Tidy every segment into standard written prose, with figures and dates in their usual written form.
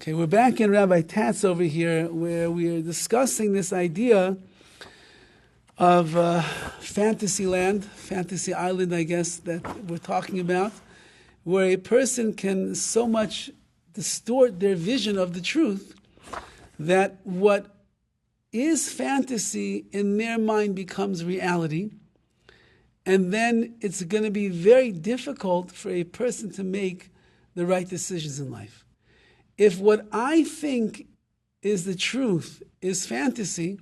Okay, we're back in Rabbi Tatz over here, where we are discussing this idea of fantasy land, fantasy island, I guess, that we're talking about, where a person can so much distort their vision of the truth that what is fantasy in their mind becomes reality, and then it's going to be very difficult for a person to make the right decisions in life. If what I think is the truth is fantasy,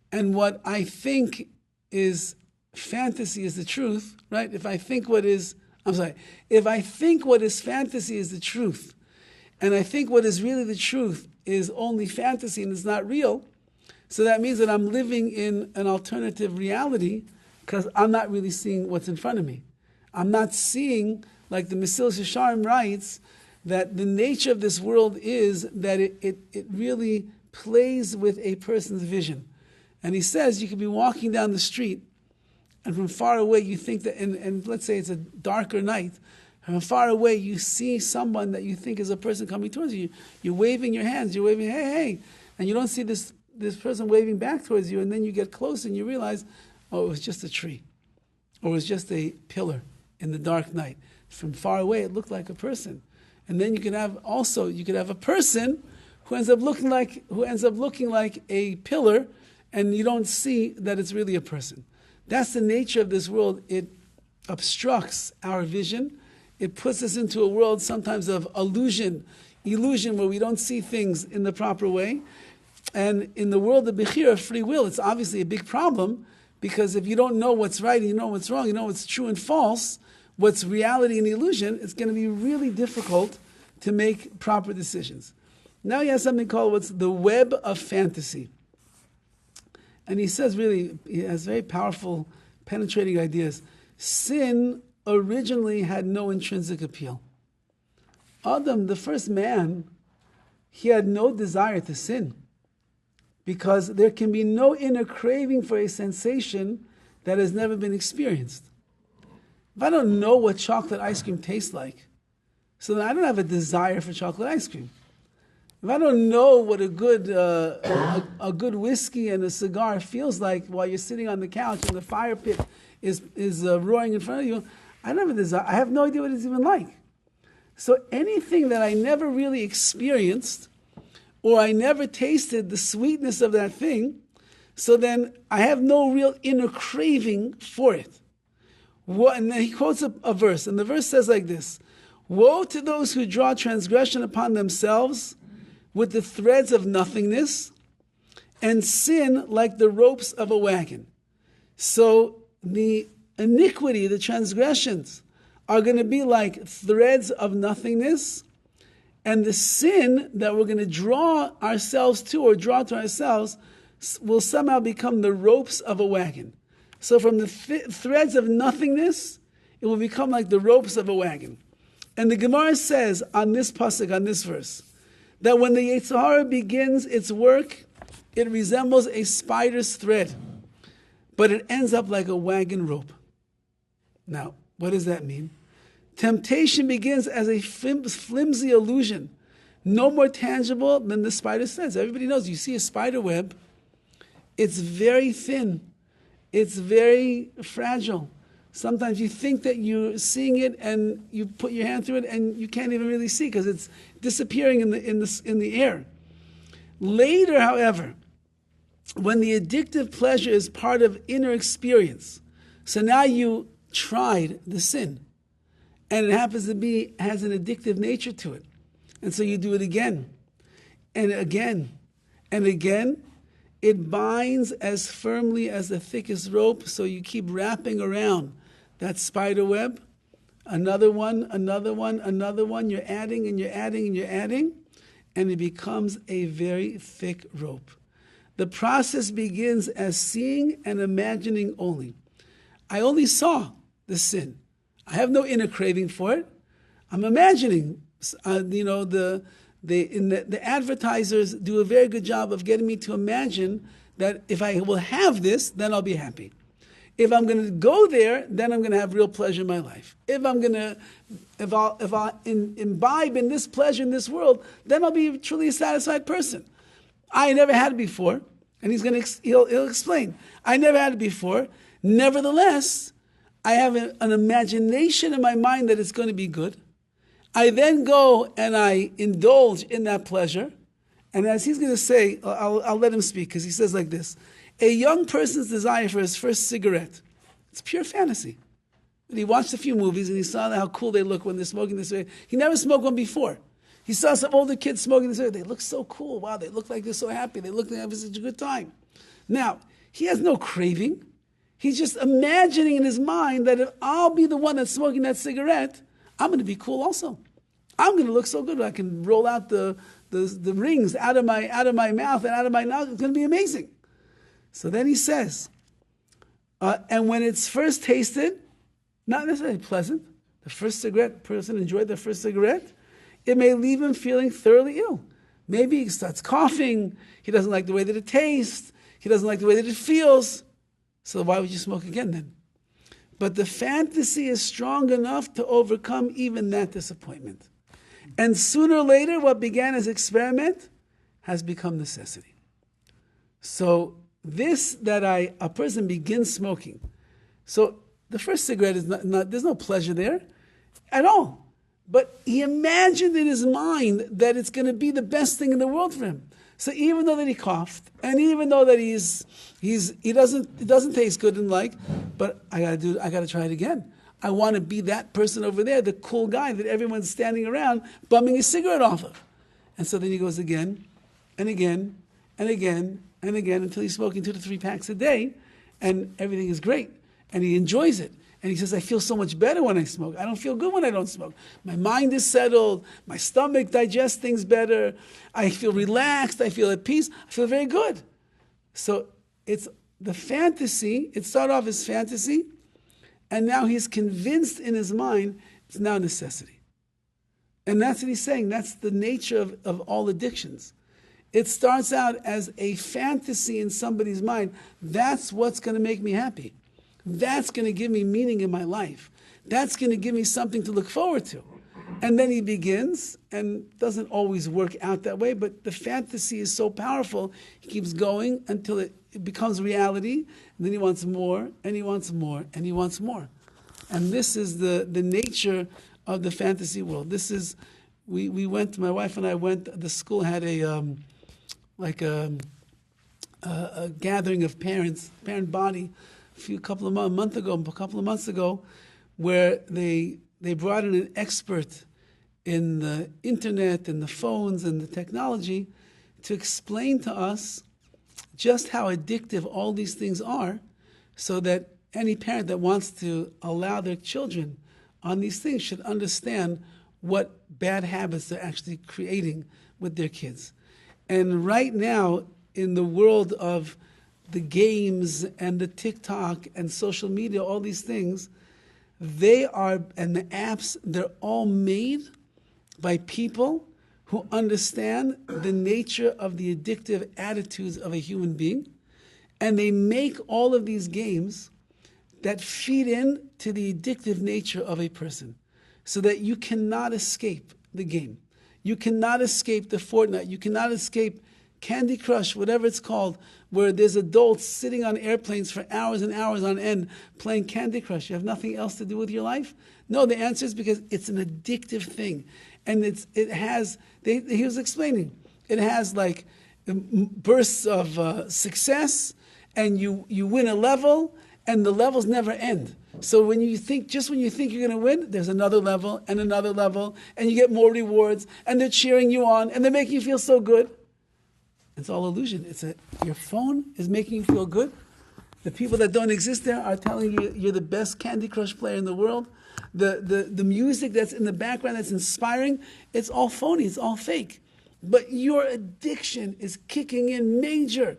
and what I think is fantasy is the truth, right? If I think what is fantasy is the truth, and I think what is really the truth is only fantasy and it's not real, so that means that I'm living in an alternative reality because I'm not really seeing what's in front of me. I'm not seeing, like the Mesilas Yesharim writes, that the nature of this world is that it really plays with a person's vision. And he says you could be walking down the street, and from far away you think that, and let's say it's a darker night, and from far away you see someone that you think is a person coming towards you. You're waving your hands, you're waving, hey, hey, and you don't see this person waving back towards you, and then you get close and you realize, oh, it was just a tree, or it was just a pillar in the dark night. From far away it looked like a person. And then you could have a person who ends up looking like a pillar, and you don't see that it's really a person. That's the nature of this world. It obstructs our vision. It puts us into a world sometimes of illusion where we don't see things in the proper way. And in the world of BECHIRA, free will, it's obviously a big problem, because if you don't know what's right and you know what's wrong, you know what's true and false, what's reality and illusion, it's going to be really difficult to make proper decisions. Now he has something called what's the web of fantasy. And he says, really, he has very powerful, penetrating ideas. Sin originally had no intrinsic appeal. Adam, the first man, he had no desire to sin, because there can be no inner craving for a sensation that has never been experienced. If I don't know what chocolate ice cream tastes like, so then I don't have a desire for chocolate ice cream. If I don't know what a good whiskey and a cigar feels like while you're sitting on the couch and the fire pit is roaring in front of you, I don't have a desire. I have no idea what it's even like. So anything that I never really experienced, or I never tasted the sweetness of that thing, so then I have no real inner craving for it. And then he quotes a verse, and the verse says like this: woe to those who draw transgression upon themselves with the threads of nothingness, and sin like the ropes of a wagon. So the iniquity, the transgressions, are going to be like threads of nothingness, and the sin that we're going to draw ourselves to, or draw to ourselves, will somehow become the ropes of a wagon. So from the threads of nothingness, it will become like the ropes of a wagon. And the Gemara says on this pasuk, on this verse, that when the Yetzer Hara begins its work, it resembles a spider's thread, but it ends up like a wagon rope. Now, what does that mean? Temptation begins as a flimsy illusion, no more tangible than the spider's threads. Everybody knows, you see a spider web, it's very thin. It's very fragile. Sometimes you think that you're seeing it, and you put your hand through it, and you can't even really see because it's disappearing in the air. Later, however, when the addictive pleasure is part of inner experience, so now you tried the sin, and it happens to has an addictive nature to it, and so you do it again, and again, and again. It binds as firmly as the thickest rope, so you keep wrapping around that spider web. Another one, another one, another one. You're adding and you're adding and you're adding, and it becomes a very thick rope. The process begins as seeing and imagining only. I only saw the sin. I have no inner craving for it. I'm imagining, the advertisers do a very good job of getting me to imagine that if I will have this, then I'll be happy. If I'm going to go there, then I'm going to have real pleasure in my life. If I'll imbibe in this pleasure in this world, then I'll be truly a satisfied person. I never had it before, and he'll explain. I never had it before. Nevertheless, I have an imagination in my mind that it's going to be good. I then go and I indulge in that pleasure. And as he's going to say, I'll let him speak, because he says like this: a young person's desire for his first cigarette, it's pure fantasy. But he watched a few movies and he saw how cool they look when they're smoking this cigarette. He never smoked one before. He saw some older kids smoking this cigarette. They look so cool. Wow, they look like they're so happy. They look like they're having such a good time. Now, he has no craving. He's just imagining in his mind that if I'll be the one that's smoking that cigarette, I'm going to be cool also. I'm going to look so good. I can roll out the rings out of my mouth and out of my nose. It's going to be amazing. So then he says, and when it's first tasted, not necessarily pleasant, the first cigarette, person enjoyed their first cigarette, it may leave him feeling thoroughly ill. Maybe he starts coughing. He doesn't like the way that it tastes. He doesn't like the way that it feels. So why would you smoke again then? But the fantasy is strong enough to overcome even that disappointment. And sooner or later, what began as experiment has become necessity. So this that a person begins smoking. So the first cigarette is not there's no pleasure there at all. But he imagined in his mind that it's going to be the best thing in the world for him. So even though that he coughed, and even though that it doesn't taste good and but I gotta try it again. I want to be that person over there, the cool guy that everyone's standing around bumming a cigarette off of. And so then he goes again, and again, and again, and again, until he's smoking 2 to 3 packs a day, and everything is great, and he enjoys it. And he says, I feel so much better when I smoke. I don't feel good when I don't smoke. My mind is settled. My stomach digests things better. I feel relaxed. I feel at peace. I feel very good. So it's the fantasy. It started off as fantasy, and now he's convinced in his mind it's now necessity. And that's what he's saying. That's the nature of all addictions. It starts out as a fantasy in somebody's mind. That's what's going to make me happy. That's going to give me meaning in my life. That's going to give me something to look forward to. And then he begins, and doesn't always work out that way, but the fantasy is so powerful, he keeps going until it becomes reality, and then he wants more, and he wants more, and he wants more. And this is the nature of the fantasy world. This is, we went, my wife and I went, the school had a gathering of parents, parent body, a couple of months ago, where they brought in an expert in the internet and the phones and the technology to explain to us just how addictive all these things are, so that any parent that wants to allow their children on these things should understand what bad habits they're actually creating with their kids. And right now, in the world of the games and the TikTok and social media, all these things, and the apps, they're all made by people who understand the nature of the addictive attitudes of a human being. And they make all of these games that feed in to the addictive nature of a person, so that you cannot escape the game. You cannot escape the Fortnite. You cannot escape Candy Crush, whatever it's called, where there's adults sitting on airplanes for hours and hours on end playing Candy Crush. You have nothing else to do with your life? No, the answer is because it's an addictive thing. And he was explaining, it has like bursts of success, and you win a level, and the levels never end. So when you think you're going to win, there's another level, and you get more rewards, and they're cheering you on, and they're making you feel so good. It's all illusion. Your phone is making you feel good. The people that don't exist there are telling you you're the best Candy Crush player in the world. The music that's in the background that's inspiring, it's all phony, it's all fake. But your addiction is kicking in major.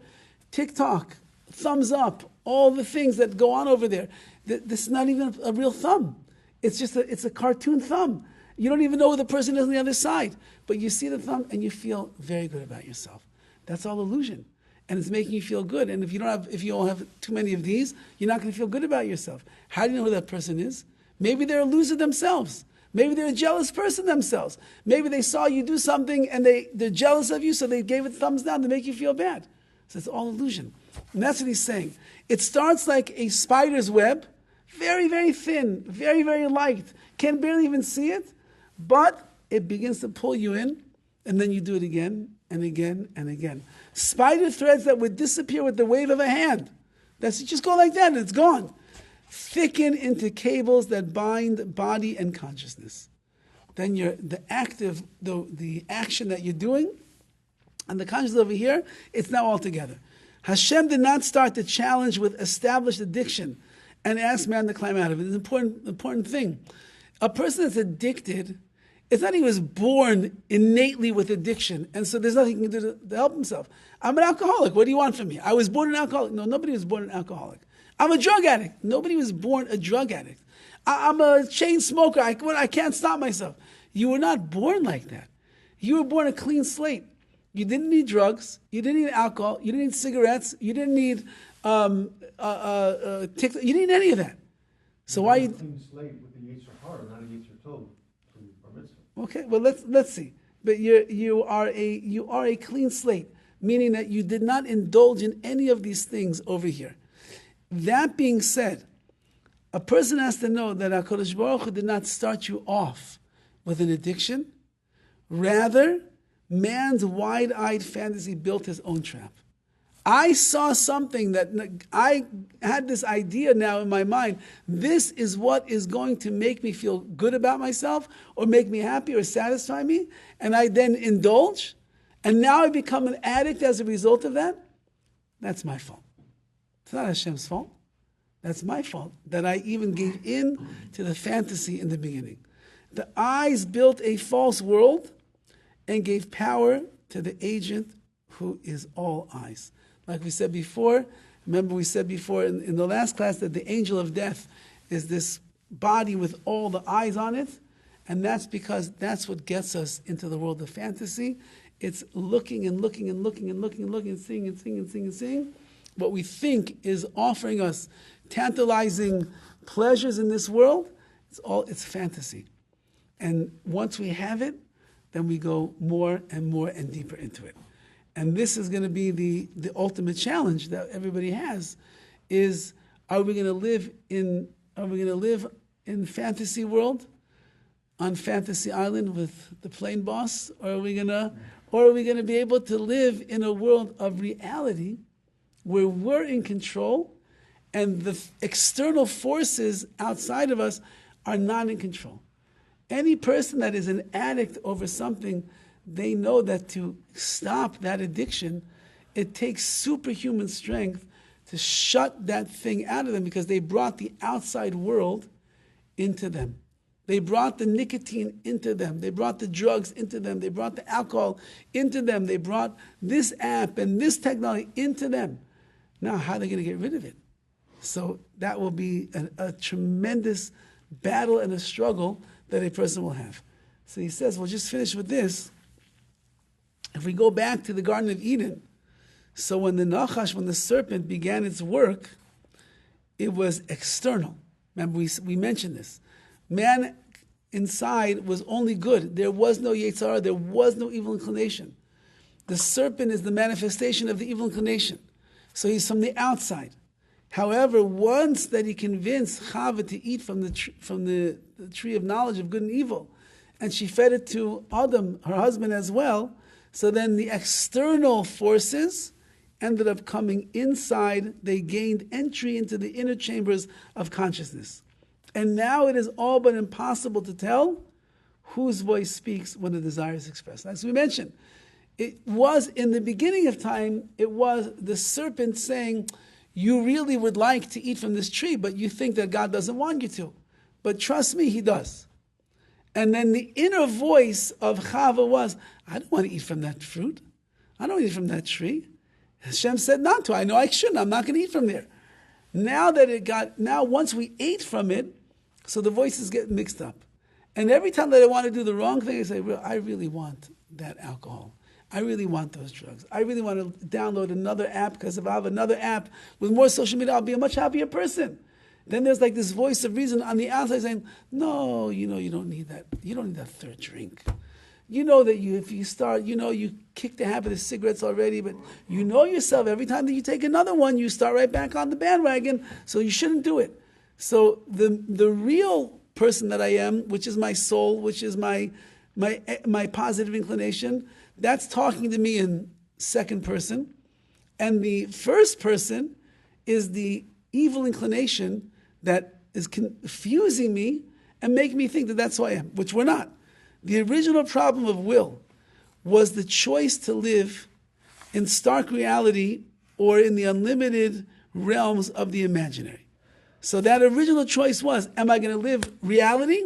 TikTok, thumbs up, all the things that go on over there. This is not even a real thumb. It's a cartoon thumb. You don't even know who the person is on the other side. But you see the thumb and you feel very good about yourself. That's all illusion. and it's making you feel good. And if you don't have too many of these, you're not going to feel good about yourself. How do you know who that person is? Maybe they're a loser themselves. Maybe they're a jealous person themselves. Maybe they saw you do something and they're jealous of you, so they gave it thumbs down to make you feel bad. So it's all illusion. And that's what he's saying. It starts like a spider's web, very, very thin, very, very light. Can barely even see it, but it begins to pull you in, and then you do it again and again and again. Spider threads that would disappear with the wave of a hand. That's just go like that and it's gone. Thicken into cables that bind body and consciousness. Then the action that you're doing, and the consciousness over here, it's now all together. Hashem did not start the challenge with established addiction and ask man to climb out of it. It's an important thing. A person that's addicted, it's not he was born innately with addiction, and so there's nothing he can do to help himself. I'm an alcoholic. What do you want from me? I was born an alcoholic. No, nobody was born an alcoholic. I'm a drug addict. Nobody was born a drug addict. I'm a chain smoker. I can't stop myself. You were not born like that. You were born a clean slate. You didn't need drugs. You didn't need alcohol. You didn't need cigarettes. You didn't need you didn't need any of that. So why you? Clean slate with the Yetzer Hara, not a Yetzer Tov. Okay, well let's see. But you are a clean slate, meaning that you did not indulge in any of these things over here. That being said, a person has to know that HaKadosh Baruch Hu did not start you off with an addiction. Rather, man's wide-eyed fantasy built his own trap. I saw something that I had this idea now in my mind. This is what is going to make me feel good about myself or make me happy or satisfy me. And I then indulge. And now I become an addict as a result of that. That's my fault. It's not Hashem's fault. That's my fault that I even gave in to the fantasy in the beginning. The eyes built a false world and gave power to the agent who is all eyes. Like we said before, remember we said before in the last class that the angel of death is this body with all the eyes on it, and that's because that's what gets us into the world of fantasy. It's looking and looking and looking and looking and looking and seeing and seeing and seeing and seeing. What we think is offering us tantalizing pleasures in this world, it's fantasy. And once we have it, then we go more and more and deeper into it. And this is going to be the ultimate challenge that everybody has: is are we going to live in fantasy world, on fantasy island with the plane boss, or are we going to be able to live in a world of reality where we're in control and the external forces outside of us are not in control? Any person that is an addict over something, they know that to stop that addiction, it takes superhuman strength to shut that thing out of them, because they brought the outside world into them. They brought the nicotine into them. They brought the drugs into them. They brought the alcohol into them. They brought this app and this technology into them. Now, how are they going to get rid of it? So that will be a tremendous battle and a struggle that a person will have. So he says, we'll just finish with this. If we go back to the Garden of Eden, so when the serpent began its work, it was external. Remember, we mentioned this. Man inside was only good. There was no Yetzer Hara, there was no evil inclination. The serpent is the manifestation of the evil inclination. So he's from the outside. However, once that he convinced Chava to eat from the tree of knowledge of good and evil, and she fed it to Adam, her husband, as well, so then the external forces ended up coming inside. They gained entry into the inner chambers of consciousness. And now it is all but impossible to tell whose voice speaks when a desire is expressed. As we mentioned, it was in the beginning of time, it was the serpent saying, you really would like to eat from this tree, but you think that God doesn't want you to. But trust me, he does. And then the inner voice of Chava was, I don't want to eat from that fruit. I don't want to eat from that tree. Hashem said not to. I know I shouldn't. I'm not going to eat from there. Now once we ate from it, so the voices get mixed up. And every time that I want to do the wrong thing, I say, I really want that alcohol. I really want those drugs. I really want to download another app because if I have another app with more social media, I'll be a much happier person. Then there's like this voice of reason on the outside saying, no, you don't need that. You don't need that third drink. You know that if you start, you kick the habit of cigarettes already, but you know yourself, every time that you take another one, you start right back on the bandwagon, so you shouldn't do it. So the real person that I am, which is my soul, which is my positive inclination, that's talking to me in second person. And the first person is the evil inclination that is confusing me and making me think that that's who I am, which we're not. The original problem of will was the choice to live in stark reality or in the unlimited realms of the imaginary. So that original choice was, am I going to live reality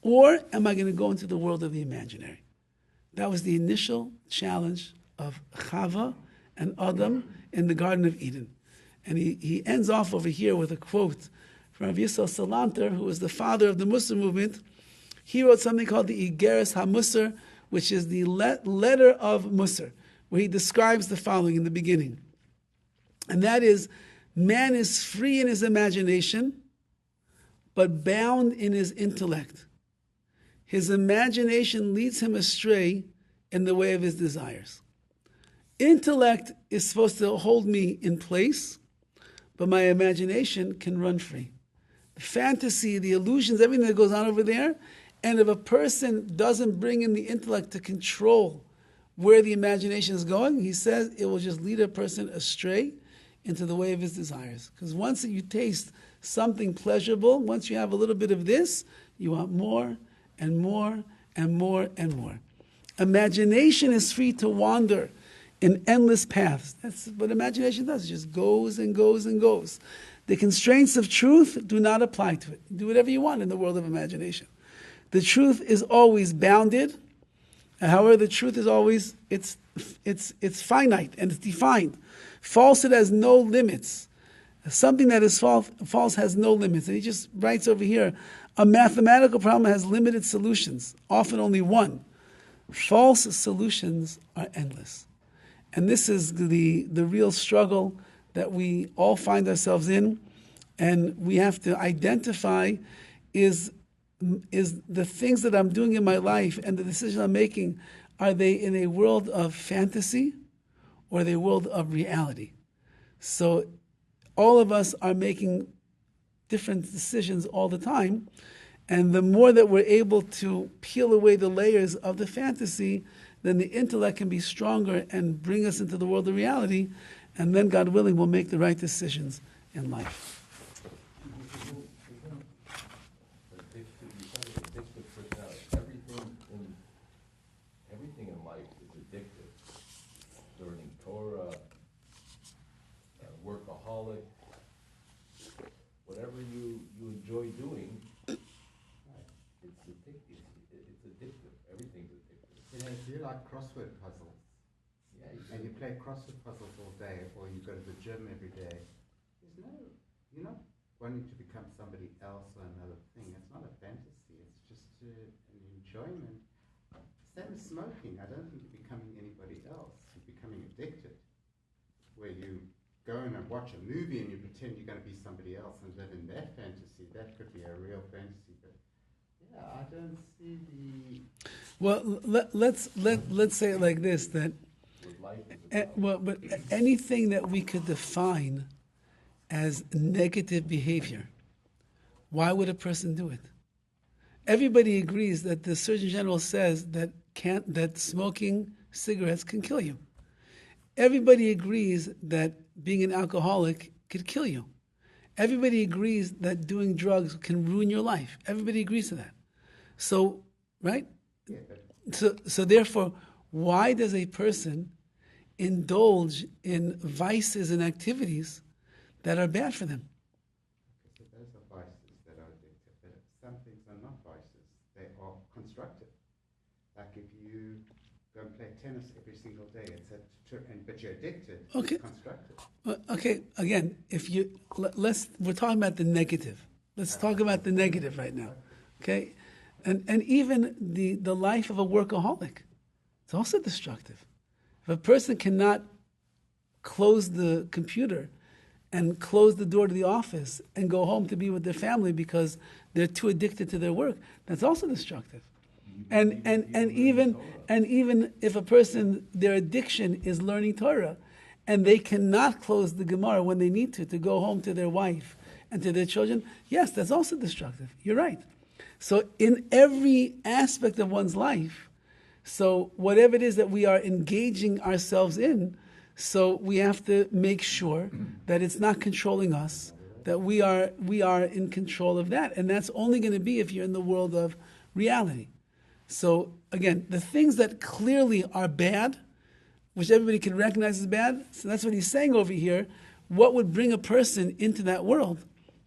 or am I going to go into the world of the imaginary? That was the initial challenge of Chava and Adam in the Garden of Eden. And he ends off over here with a quote from Rav Yisrael Salanter, who was the father of the Musar movement. He wrote something called the Igeres HaMusar, which is the letter of Musar, where he describes the following in the beginning. And that is, man is free in his imagination, but bound in his intellect. His imagination leads him astray in the way of his desires. Intellect is supposed to hold me in place, but my imagination can run free. The fantasy, the illusions, everything that goes on over there. And if a person doesn't bring in the intellect to control where the imagination is going, he says it will just lead a person astray into the way of his desires. Because once you taste something pleasurable, once you have a little bit of this, you want more and more and more and more. Imagination is free to wander in endless paths. That's what imagination does. It just goes and goes and goes. The constraints of truth do not apply to it. Do whatever you want in the world of imagination. The truth is always bounded. However, the truth is always, it's finite and it's defined. Falsehood has no limits. Something that is false has no limits. And he just writes over here, a mathematical problem has limited solutions, often only one. False solutions are endless. And this is the real struggle that we all find ourselves in, and we have to identify is the things that I'm doing in my life and the decisions I'm making, are they in a world of fantasy or are they a world of reality? So all of us are making different decisions all the time, and the more that we're able to peel away the layers of the fantasy, then the intellect can be stronger and bring us into the world of reality, and then, God willing, we'll make the right decisions in life. Everything in life is addictive. Learning Torah, workaholic, whatever you enjoy doing, it's addictive. Everything's addictive. If you like crossword puzzles, and you play crossword puzzles all day, or you go to the gym every day, you're not wanting to become somebody else or another thing. It's not a fantasy. It's just an enjoyment. Same as smoking. I don't think you're becoming anybody else. You're becoming addicted, where you go in and watch a movie and you pretend you're going to be somebody else and live in that fantasy. That could be a real fantasy, but yeah, I don't see the. Well, let's say it like this, that but anything that we could define as negative behavior, why would a person do it? Everybody agrees that the Surgeon General says that smoking cigarettes can kill you. Everybody agrees that being an alcoholic could kill you. Everybody agrees that doing drugs can ruin your life. Everybody agrees to that. So, right? So therefore, why does a person indulge in vices and activities that are bad for them? Because those are vices that are addictive, but some things are not vices. They are constructive. Like if you go and play tennis every single day, but you're addicted, okay. It's constructive. Okay, again, we're talking about the negative. Let's talk about the negative right now. Okay? And even the life of a workaholic. It's also destructive. If a person cannot close the computer and close the door to the office and go home to be with their family because they're too addicted to their work, that's also destructive. And even if a person, their addiction is learning Torah, and they cannot close the Gemara when they need to go home to their wife and to their children, yes, that's also destructive. You're right. So in every aspect of one's life, so whatever it is that we are engaging ourselves in, so we have to make sure that it's not controlling us, that we are in control of that. And that's only going to be if you're in the world of reality. So again, the things that clearly are bad, which everybody can recognize as bad, so that's what he's saying over here. What would bring a person into that world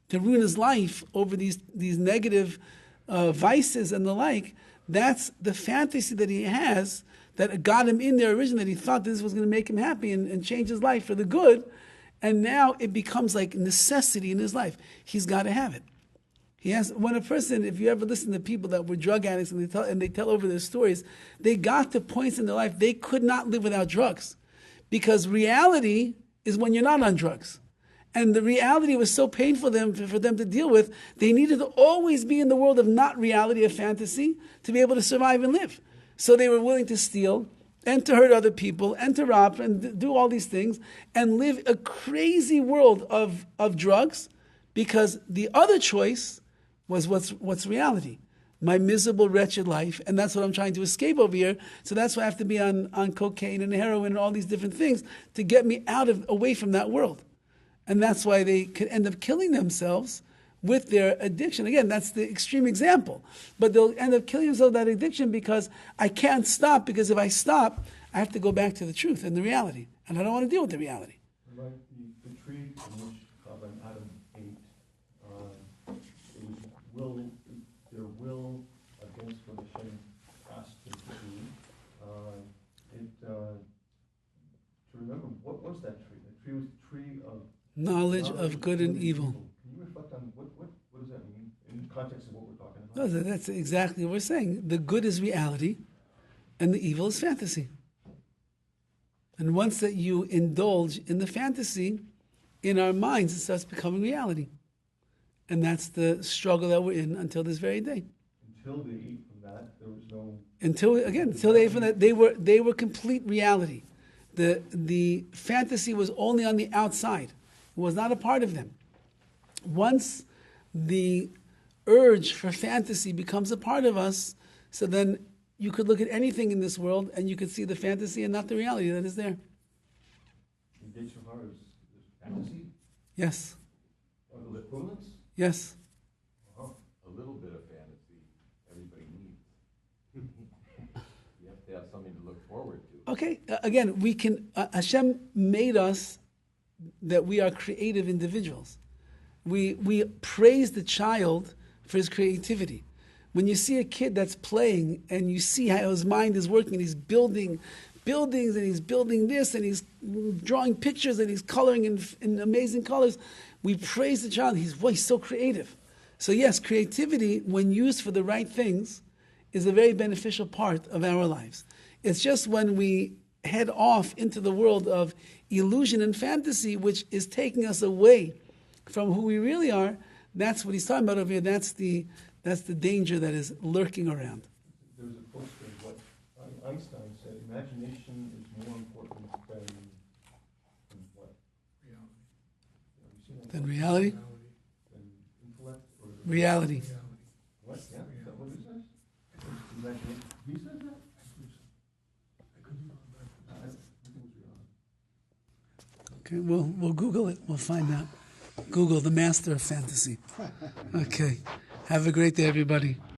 to ruin his life over these negative vices and the like? That's the fantasy that he has that got him in there originally. He thought this was going to make him happy and change his life for the good. And now it becomes like necessity in his life. He's got to have it. When a person, if you ever listen to people that were drug addicts and they tell over their stories, they got to points in their life they could not live without drugs. Because reality is when you're not on drugs. And the reality was so painful for them to deal with, they needed to always be in the world of not reality, of fantasy, to be able to survive and live. So they were willing to steal, and to hurt other people, and to rob, and do all these things, and live a crazy world of drugs, because the other choice was what's reality. My miserable, wretched life, and that's what I'm trying to escape over here. So that's why I have to be on cocaine and heroin and all these different things to get me away from that world. And that's why they could end up killing themselves with their addiction. Again, that's the extreme example. But they'll end up killing themselves with that addiction because I can't stop, because if I stop, I have to go back to the truth and the reality. And I don't want to deal with the reality. Like the tree from which Chava and Adam ate, it was their will against what Hashem asked them to do. To remember, what was that tree? The tree was the tree of knowledge of good and evil. Can you reflect on what does that mean in the context of what we're talking about? No, that's exactly what we're saying. The good is reality, and the evil is fantasy. And once that you indulge in the fantasy, in our minds it starts becoming reality. And that's the struggle that we're in until this very day. Until they ate from that, there was no... Until they ate from that, they were complete reality. The fantasy was only on the outside. It was not a part of them. Once the urge for fantasy becomes a part of us, so then you could look at anything in this world and you could see the fantasy and not the reality that is there. The BECHIRA is fantasy? Yes. Are those equivalents? Yes. A little bit of fantasy everybody needs. You have to have something to look forward to. Okay, again, we can, Hashem made us that we are creative individuals. We praise the child for his creativity. When you see a kid that's playing and you see how his mind is working, and he's building buildings, and he's building this, and he's drawing pictures, and he's coloring in amazing colors, we praise the child. He's so creative. So yes, creativity, when used for the right things, is a very beneficial part of our lives. It's just when we head off into the world of illusion and fantasy, which is taking us away from who we really are, that's what he's talking about over here. That's the danger that is lurking around. There's a quote of what Einstein said: imagination is more important than what? Reality. Than reality? Than intellect? Or reality. What? Yeah? Is that what he says? Imagination. He said that? Okay, we'll Google it. We'll find out. Google the master of fantasy. Okay. Have a great day, everybody.